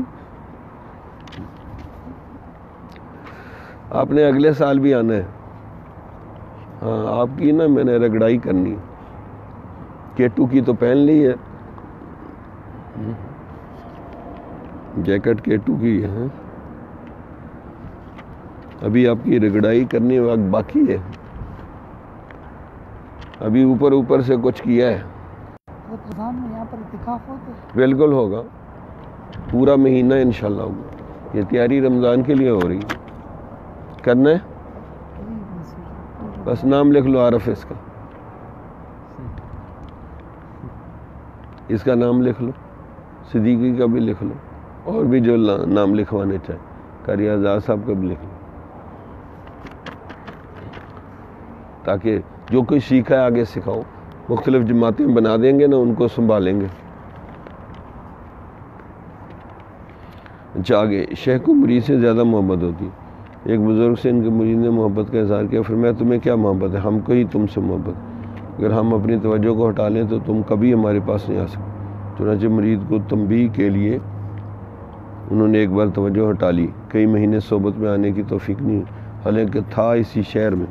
آپ نے اگلے سال بھی آنا ہے. ہاں آپ کی نا میں نے رگڑائی کرنی. کیٹو کی تو پہن لی ہے، جیکٹ کیٹو کی ہے، ابھی آپ کی رگڑائی کرنے وقت باقی ہے. ابھی اوپر اوپر سے کچھ کیا ہے. یہاں پر اعتکاف ہوتا ہے؟ بالکل ہوگا، پورا مہینہ انشاءاللہ ہوگا. یہ تیاری رمضان کے لیے ہو رہی ہے. کرنا ہے بس نام لکھ لو عارف اس کا، اس کا نام لکھ لو، صدیقی کا بھی لکھ لو، اور بھی جو نام لکھوانے چاہیں، قاری آزاد صاحب کا بھی لکھ لو، تاکہ جو کوئی سیکھا ہے آگے سکھاؤ. مختلف جماعتیں بنا دیں گے نا، ان کو سنبھالیں گے. آگے شیخ کو مرید سے زیادہ محبت ہوتی ہے. ایک بزرگ سے ان کے مرید نے محبت کا اظہار کیا. فرمایا تمہیں کیا محبت ہے؟ ہم کو ہی تم سے محبت. اگر ہم اپنی توجہ کو ہٹا لیں تو تم کبھی ہمارے پاس نہیں آ سکتے. چنانچہ مرید کو تنبیہ کے لیے انہوں نے ایک بار توجہ ہٹا لی. کئی مہینے صحبت میں آنے کی توفیق نہیں، حالانکہ تھا اسی شہر میں.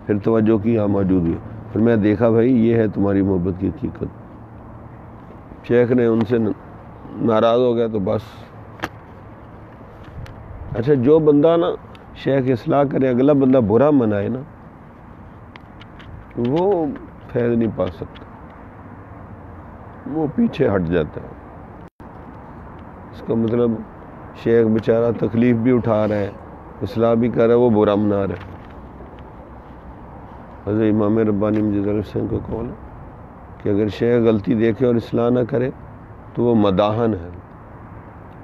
پھر توجہ کی یہاں موجود ہوئی. پھر میں دیکھا بھائی یہ ہے تمہاری محبت کی حقیقت. شیخ نے ان سے ناراض ہو گیا تو بس. اچھا جو بندہ نا شیخ اصلاح کرے، اگلا بندہ برا منائے نا، وہ فیض نہیں پا سکتا، وہ پیچھے ہٹ جاتا ہے. اس کا مطلب شیخ بیچارہ تکلیف بھی اٹھا رہا ہے، اصلاح بھی کر رہا ہے، وہ برا منا رہا ہے. حضرت امام ربانی مجدد الحسین کو قول ہے کہ اگر شیخ غلطی دیکھے اور اصلاح نہ کرے تو وہ مداحن ہے،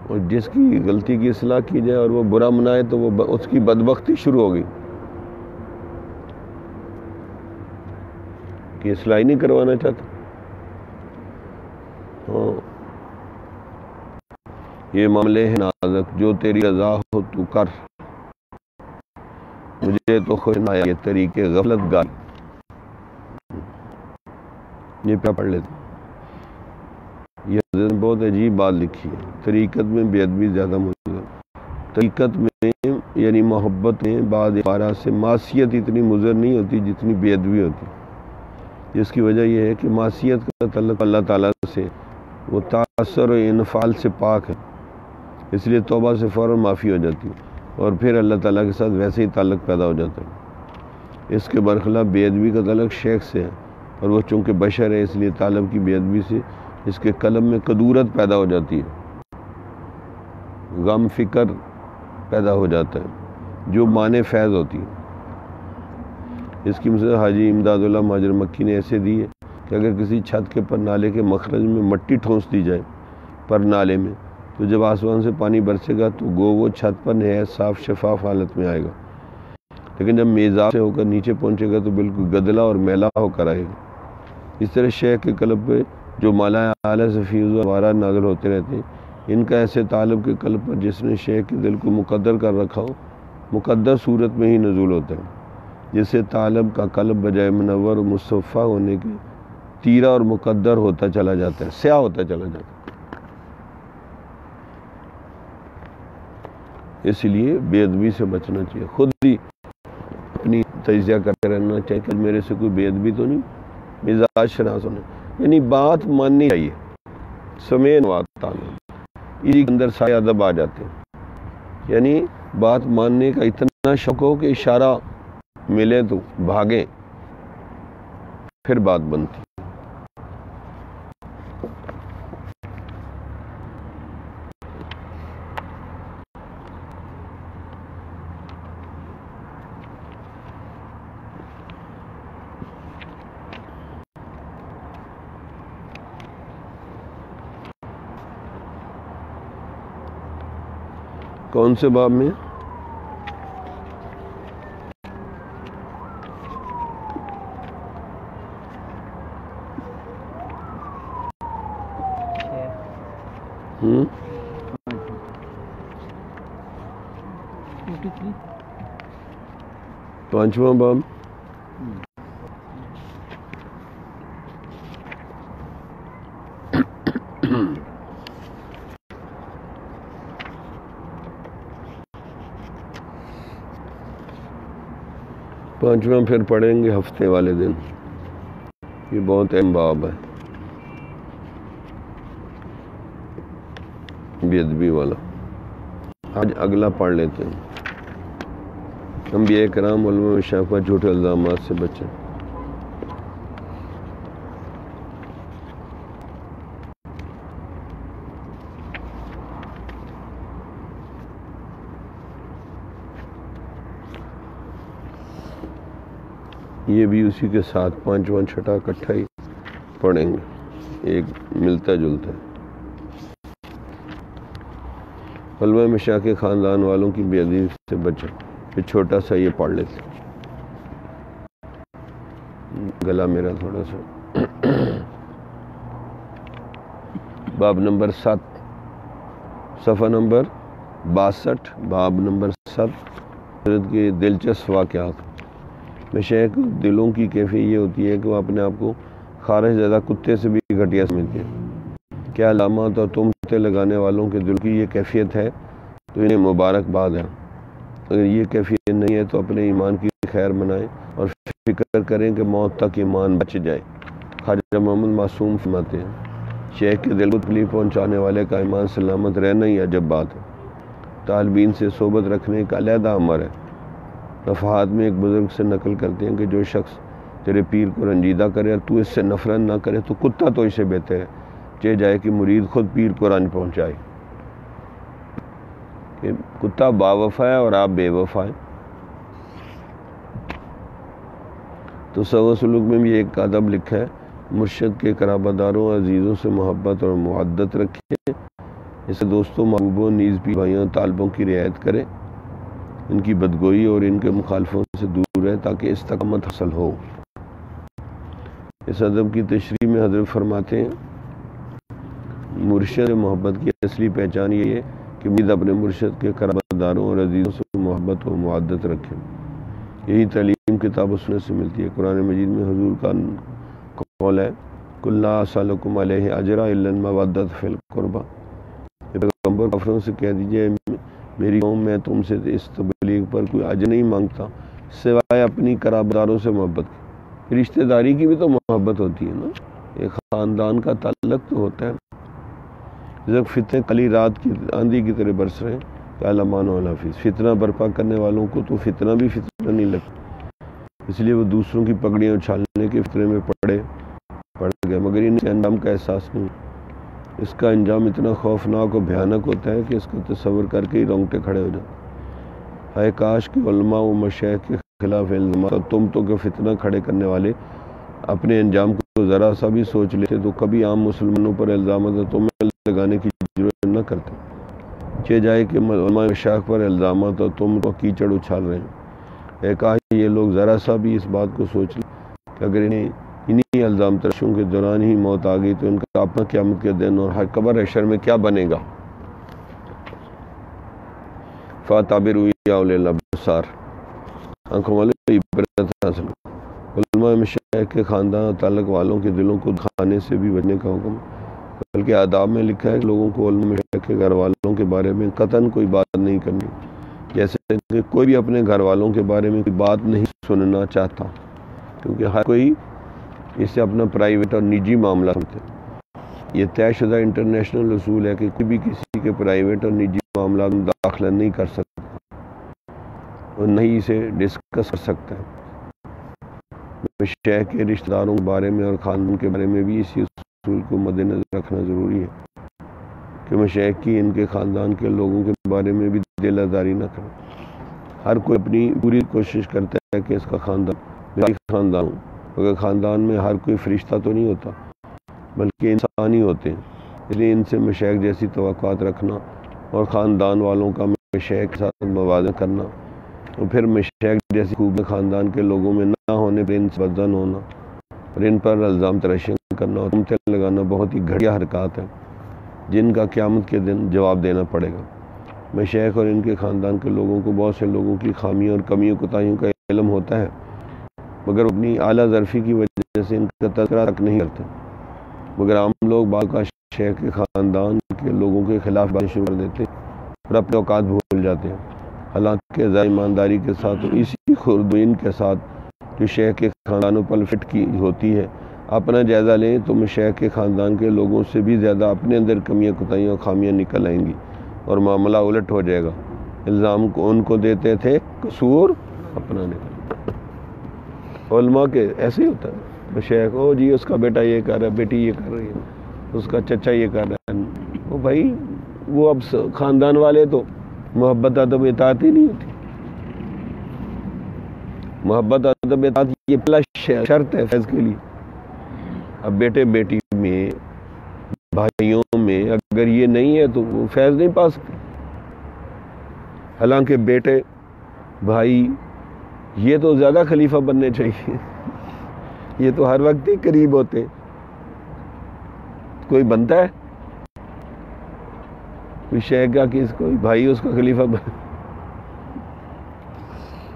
اور جس کی غلطی کی اصلاح کی جائے اور وہ برا منائے تو وہ اس کی بدبختی شروع ہو گئی کہ اصلاح ہی نہیں کروانا چاہتا. ہاں یہ معاملے ہیں نازک، جو تیری رضا ہو تو کر، مجھے تو خوش نہ آیا یہ طریقے غفلت گار. یہ پہ پڑھ لیتے. یہ حضرت نے بہت عجیب بات لکھی ہے. طریقت میں بے ادبی زیادہ موجود ہے. طریقت میں یعنی محبت میں بعد بارہ سے معصیت اتنی مضر نہیں ہوتی جتنی بے ادبی ہوتی. جس کی وجہ یہ ہے کہ معصیت کا تعلق اللہ تعالیٰ سے، وہ تاثر و انفعال سے پاک ہے، اس لیے توبہ سے فوراً معافی ہو جاتی ہے اور پھر اللہ تعالیٰ کے ساتھ ویسے ہی تعلق پیدا ہو جاتا ہے. اس کے برخلاف بے ادبی کا تعلق شیخ سے ہے، اور وہ چونکہ بشر ہے اس لیے طالب کی بے ادبی سے اس کے قلب میں کدورت پیدا ہو جاتی ہے، غم فکر پیدا ہو جاتا ہے جو معنی فیض ہوتی ہے. اس کی مثال حاجی امداد اللہ مہاجر مکی نے ایسے دی ہے کہ اگر کسی چھت کے پر نالے کے مخرج میں مٹی ٹھونس دی جائے پر نالے میں، تو جب آسمان سے پانی برسے گا تو گو وہ چھت پر نہایت صاف شفاف حالت میں آئے گا، لیکن جب میزاب سے ہو کر نیچے پہنچے گا تو بالکل گدلا اور میلا ہو کر آئے گا. اس طرح شیخ کے قلب پہ جو مالا اعلیٰ سے فیض و وارات نازل ہوتے رہتے ہیں، ان کا ایسے طالب کے قلب پر جس نے شیخ کے دل کو مقدر کر رکھا ہو، مقدر صورت میں ہی نزول ہوتا ہے. جسے طالب کا قلب بجائے منور و مصفہ ہونے کے تیرا اور مقدر ہوتا چلا جاتا ہے، سیاہ ہوتا چلا جاتا ہے۔ اس لیے بے ادبی سے بچنا چاہیے، خود ہی اپنی تجزیہ کرتے رہنا چاہیے کہ میرے سے کوئی بے ادبی تو نہیں، مزاج شناس ہونے، یعنی بات ماننی چاہیے، سمین بات تعلیم اسی کے اندر سارے ادب آ جاتے ہیں، یعنی بات ماننے کا اتنا شوق ہو کہ اشارہ ملے تو بھاگیں، پھر بات بنتی۔ کون سے باب میں؟ پانچواں باب۔ پانچواں پھر پڑھیں گے ہفتے والے دن، یہ بہت اہم باب ہے، بے ادبی والا۔ آج اگلا پڑھ لیتے ہیں، انبیاء کرام علماء مشائخ پر جھوٹے الزامات سے بچیں۔ یہ بھی اسی کے ساتھ پانچواں چھٹا اکٹھا ہی پڑھیں گے، ایک ملتا جلتا ہے۔ علماء مشائخ کے خاندان والوں کی بے ادبی سے بچیں۔ پھر چھوٹا سا یہ پڑھ لیتے، گلا میرا تھوڑا سا۔ باب نمبر 7، صفحہ نمبر 62، باب نمبر 7، حضرت کے دلچسپ واقعات۔ مشائخ دلوں کی کیفیت یہ ہوتی ہے کہ وہ اپنے آپ کو خارج زدہ کتے سے بھی گھٹیا سمجھتے ہیں۔ کیا علامات اور تہمتیں لگانے والوں کے دل کی یہ کیفیت ہے تو انہیں مبارکباد ہے، اگر یہ کیفیت نہیں ہے تو اپنے ایمان کی خیر منائیں اور فکر کریں کہ موت تک ایمان بچ جائے۔ خواجہ محمد معصوم فرماتے ہیں، شیخ کے دل کو تکلیف پہنچانے والے کا ایمان سلامت رہنا ہی عجب بات ہے۔ طالبین سے صحبت رکھنے کا علیحدہ امر ہے۔ صفحات میں ایک بزرگ سے نقل کرتے ہیں کہ جو شخص تیرے پیر کو رنجیدہ کرے اور تو اس سے نفرت نہ کرے تو کتا تو اسے بہتر ہے، چاہے جائے کہ مرید خود پیر کو رنج پہنچائے۔ کہ کتا با وفا ہے اور آپ بے وفا ہیں۔ تو سو سلوک میں بھی ایک ادب لکھا ہے، مرشد کے قرابت داروں اور عزیزوں سے محبت اور معدت رکھیں، اسے دوستوں محبوبوں نیز بھی بھائیوں طالبوں کی رعایت کریں، ان کی بدگوئی اور ان کے مخالفوں سے دور رہے تاکہ استقامت حاصل ہو۔ اس ادب کی تشریح میں حضرت فرماتے ہیں، مرشد محبت کی اصلی پہچان یہ ہے کہ مرید اپنے مرشد کے قرابت داروں اور عزیزوں سے محبت و معدت رکھے۔ یہی تعلیم کتاب و سنت سے ملتی ہے۔ قرآن مجید میں حضور کا قول ہے، قُلْ لَا أَسْأَلُكُمْ عَلَيْهِ أَجْرًا إِلَّا الْمَوَدَّةَ فِي الْقُرْبَى۔ پیغمبر کافروں سے کہہ دیجئے، میری قوم میں تم سے اس تبلیغ پر کوئی اجر نہیں مانگتا سوائے اپنی قرابت داروں سے محبت کی۔ رشتہ داری کی بھی تو محبت ہوتی ہے نا، ایک خاندان کا تعلق تو ہوتا ہے۔ جب فتنے کلی رات کی آندھی کی طرح برس رہے ہیں، کیا امان و حافظ، فتنہ برپا کرنے والوں کو تو فتنہ بھی فتنہ نہیں لگتا، اس لیے وہ دوسروں کی پگڑیاں اچھالنے کے فتنے میں پڑ گئے، مگر انہیں انجام کا احساس نہیں۔ اس کا انجام اتنا خوفناک اور بھیانک ہوتا ہے کہ اس کا تصور کر کے ہی رونگٹے کھڑے ہو جاتے۔ ہائے کاش کہ علماء و مشائخ کے خلاف الزامات اور تہمتوں کے فتنہ کھڑے کرنے والے اپنے انجام کو ذرا سا بھی سوچ لیتے تو کبھی عام مسلمانوں پر الزامات اور تہمت لگانے کی ضرورت نہ کرتے۔ چاہے جائے کہ علماء مشائخ پر الزامات اور تہمت و کیچڑ اچھال رہے ہیں، اے کاش یہ لوگ ذرا سا بھی اس بات کو سوچ لیں کہ اگر انہی الزام تراشوں کے دوران ہی موت آ گئی تو ان کا اپنا قیامت کے دن اور قبر حشر میں کیا بنے گا۔ فَاعْتَبِرُوا يَا أُولِي الْأَبْصَارِ، آنکھوں والے عبرت حاصل ہو۔ علماء مشائخ کے خاندان اور تعلق والوں کے دلوں کو دکھانے سے بھی بچنے کا حکم، بلکہ آداب میں لکھا ہے کہ لوگوں کو علماء مشائخ کے گھر والوں کے بارے میں قطعاً کوئی بات نہیں کرنی، جیسے کہ کوئی بھی اپنے گھر والوں کے بارے میں کوئی بات نہیں سننا چاہتا، کیونکہ ہر کوئی اسے اپنا پرائیویٹ اور نجی معاملہ سمجھتا ہے۔ یہ طے شدہ انٹرنیشنل اصول ہے کہ کوئی بھی کسی کے پرائیویٹ اور نجی معاملات میں داخلہ نہیں کر سکتا اور نہ ہی اسے ڈسکس کر سکتا ہے۔ مشائخ کے رشتہ داروں کے بارے میں اور خاندان کے بارے میں بھی اسی اصول کو مد نظر رکھنا ضروری ہے کہ مشائخ کی ان کے خاندان کے لوگوں کے بارے میں بھی دل آزاری نہ کریں۔ ہر کوئی اپنی پوری کوشش کرتا ہے کہ اس کا خاندان ہو، مگر خاندان میں ہر کوئی فرشتہ تو نہیں ہوتا بلکہ انسان ہی ہوتے ہیں، اس لیے ان سے مشائخ جیسی توقعات رکھنا اور خاندان والوں کا مشائخ کے ساتھ موازنہ کرنا اور پھر مشائخ جیسی خوبی خاندان کے لوگوں میں نہ ہونے پر ان سے بدظن ہونا اور ان پر الزام تراشیاں کرنا اور تہمتیں لگانا بہت ہی گھٹیا حرکات ہیں جن کا قیامت کے دن جواب دینا پڑے گا۔ مشائخ اور ان کے خاندان کے لوگوں کو بہت سے لوگوں کی خامیوں اور کمیوں کوتاہیوں کا علم ہوتا ہے، مگر اپنی اعلیٰ ظرفی کی وجہ سے ان کا تذکرہ تک نہیں کرتے، مگر عام لوگ بعض کا شیخ کے خاندان کے لوگوں کے خلاف باتیں شروع کر دیتے ہیں اور اپنے اوقات بھول جاتے ہیں، حالانکہ ذرا ایمانداری کے ساتھ اور اسی خوردبین کے ساتھ جو شیخ کے خاندانوں پر فٹ کی ہوتی ہے اپنا جائزہ لیں تو مشائخ کے خاندان کے لوگوں سے بھی زیادہ اپنے اندر کمیاں کوتاہیاں اور خامیاں نکل آئیں گی اور معاملہ الٹ ہو جائے گا۔ الزام کو ان کو دیتے تھے، قصور اپنا نکل۔ علماء کے ایسے ہی ہوتا ہے، مشائخ او جی اس کا بیٹا یہ کر رہا ہے، بیٹی یہ کر رہی ہے، اس کا چچا یہ کر رہا ہے، وہ بھائی وہ اب خاندان والے تو محبت ادب اطاعت ہی نہیں ہوتی۔ محبت ادب اطاعت یہ پہلا شرط ہے فیض کے لیے۔ اب بیٹے بیٹی میں بھائیوں میں اگر یہ نہیں ہے تو وہ فیض نہیں پا سکتے۔ حالانکہ بیٹے بھائی یہ تو زیادہ خلیفہ بننے چاہیے، یہ تو ہر وقت ہی قریب ہوتے، کوئی بنتا ہے کوئی شیخ کا کہ کوئی بھائی اس کا خلیفہ بن،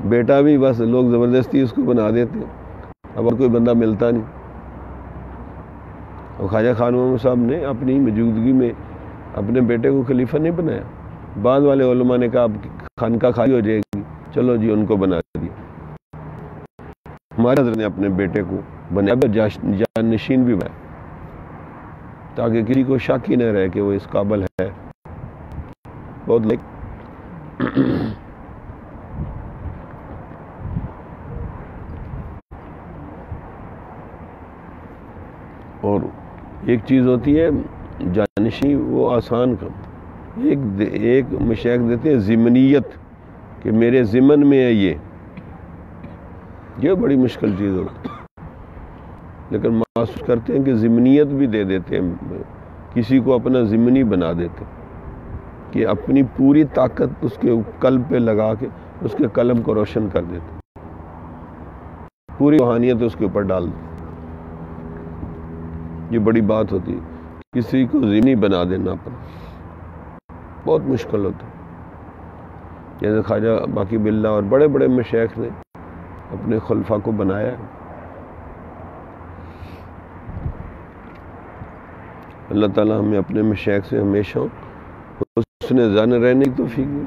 بیٹا بھی بس لوگ زبردستی اس کو بنا دیتے، اب اور کوئی بندہ ملتا نہیں۔ اور خواجہ خان محمد صاحب نے اپنی موجودگی میں اپنے بیٹے کو خلیفہ نہیں بنایا، بعد والے علماء نے کہا اب خانقاہ خالی ہو جائے گی، چلو جی ان کو بنا دیا۔ ہمارے حضرت نے اپنے بیٹے کو بنایا، جانشین بھی بنایا، تاکہ کسی کو شک ہی نہ رہے کہ وہ اس قابل ہے۔ بہت اور ایک چیز ہوتی ہے جانشین، وہ آسان کام، ایک مشائخ دیتے ہیں ضمنیت کہ میرے ضمن میں ہے یہ بڑی مشکل چیز ہوتی ہے، لیکن محسوس کرتے ہیں کہ ضمنیت بھی دے دیتے ہیں، کسی کو اپنا ضمنی بنا دیتے کہ اپنی پوری طاقت اس کے قلب پہ لگا کے اس کے قلب کو روشن کر دیتے، پوری روحانیت اس کے اوپر ڈال دیتے۔ یہ بڑی بات ہوتی ہے، کسی کو ضمنی بنا دینا پر بہت مشکل ہوتا ہے۔ جیسے خواجہ باقی باللہ اور بڑے بڑے مشائخ نے اپنے خلفاء کو بنایا ہے۔ اللہ تعالیٰ ہمیں اپنے مشائخ سے ہمیشہ حسن ظن رہنے کی توفیق دے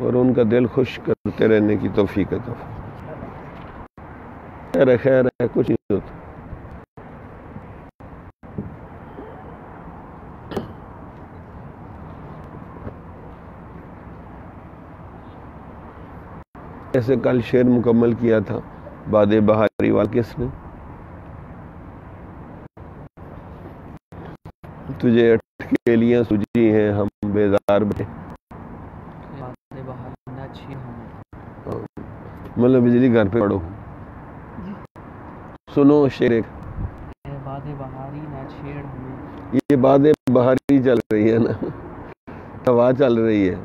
اور ان کا دل خوش کرتے رہنے کی توفیق عطا فرمائے۔ خیر ہے کچھ نہیں ہوتا۔ ایسے کل شعر مکمل کیا تھا باد بہاری والا، کس نے؟ تجھے اٹکیلیاں سوجی ہیں ہم بیزار بیٹھے، مطلب بجلی گھر پہ پڑھو، سنو شعر ایک، یہ باد بہاری چل رہی ہے نا، ہوا چل رہی ہے،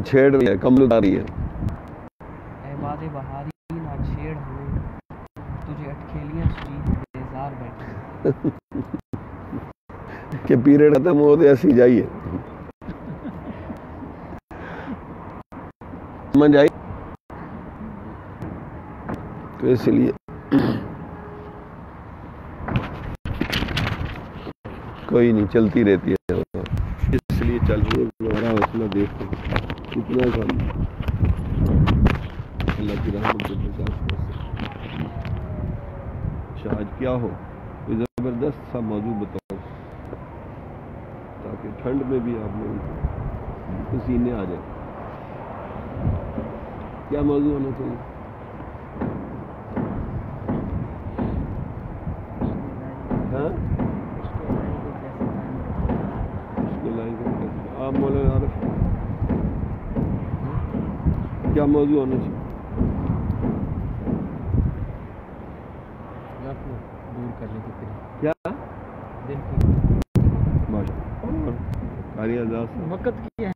چھیڑ رہی ہے، کمل اتار رہی ہے، باد بہاری نہ چھیڑ ہمیں، تجھے اٹکیلیاں سوجی ہیں بیزار بیٹھے۔ کہ پیریڈ ختم ہو تو ایسی جائیے، سمجھ آئی؟ تو اس لیے کوئی نہیں، چلتی رہتی ہے، اس لیے چل رہی ہے ہمارا حوصلہ دیکھتے کتنا کام اللہ کی رحمت کے برداشت کر سکتے۔ اچھا آج کیا ہو، کوئی زبردست سا موضوع بتاؤ تاکہ ٹھنڈ میں بھی آپ لوگوں کو پسینے آ جائیں۔ کیا موضوع ہونا چاہیے؟ ہاں آپ مولانا عارف کیا موضوع ہونا چاہیے؟ دور کرنے کی کیا دل کی وقت وقت کی